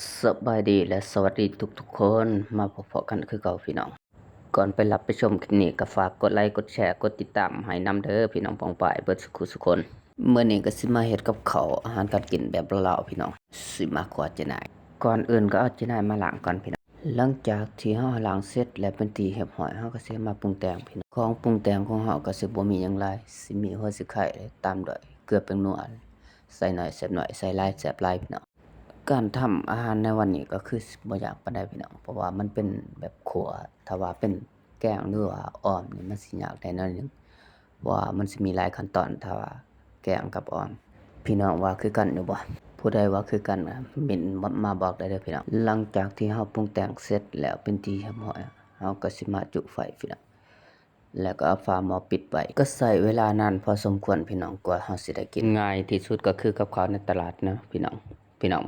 สบายดีและสวัสดีทุกๆคนมาพบกันคือเก่าพี่น้องก่อนไปรับไปชมคลิปนี้ก็ฝากกดไลค์กดแชร์กดติดตามให้นำเด้อพี่น้องปองป่ายเบิดสุขคนมื้อนี้ก็สิมาเฮ็ดกับข้าวอาหารการกินแบบลาวๆพี่น้องสิมาขอเจนายก่อนอื่นก็เอาเจนายมาล้างก่อนพี่น้องหลังจากที่เฮาล้างเสร็จแล้วเป็นที่เรียบร้อยเฮาก็สิมาปรุงแต่งพี่น้องของปรุงแต่งของเฮาก็สิบ่มีหยังหลายสิมีหัวสิไข่ตามด้วยเกลือแป้งนัวใส่น้อยแซ่บน้อยใส่หลายแซ่บหลายพี่น้อง การทำอาหารในวันนี้ก็คือบ่ยากปานใดพี่น้องเพราะว่ามันเป็นแบบขัวถ้าว่าเป็นแกงหรือว่าอ้อมนี่มันสิยากได้หน่อยหนึ่งเพราะว่ามันสิมีหลายขั้นตอนถ้าว่าแกงกับอ้อมพี่น้องว่าคือกันอยู่บ่ผู้ใดว่าคือกันเม้นมาบอกได้เด้อพี่น้องหลังจากที่เฮาปรุงแต่งเสร็จแล้วเป็นที่เรียบร้อยเฮาก็สิมาจุไฟพี่น้องแล้วก็เอาฝาหม้อปิดไว้ก็ใช้เวลานานพอสมควรพี่น้องกว่าเฮาสิได้กินง่ายที่สุดก็คือกับข้าวในตลาดนะพี่น้อง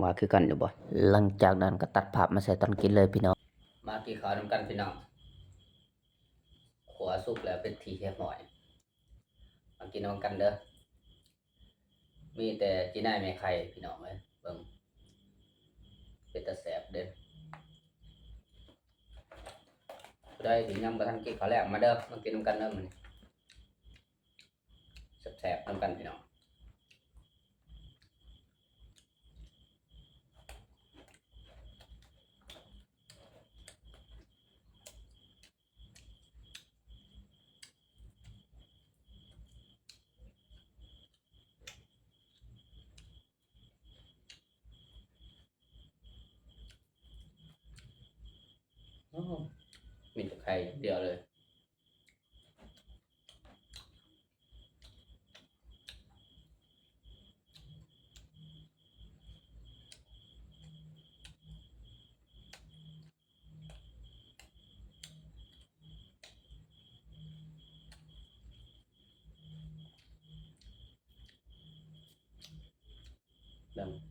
ว่าคือกันอยู่บ่หลังจากนั้นก็ตัดภาพมาใส่ตอนกินเลยพี่น้องมากินข้าวนำกันพี่น้องขัวสุกแล้วเป็นที่เรียบร้อยมากินนำกันเด้อมีแต่จีน่ายแม่ไข่พี่น้องเอ้ยเบิ่งเป็นตาแซ่บเด้อผู้ใดที่ยังบ่ทันกินข้าวแลงมาเด้อมากินนำกันเด้อมื้อนี้แซ่บๆนำกันพี่น้องโอ้มีแต่ไข่เดียวเลยเบิ่ง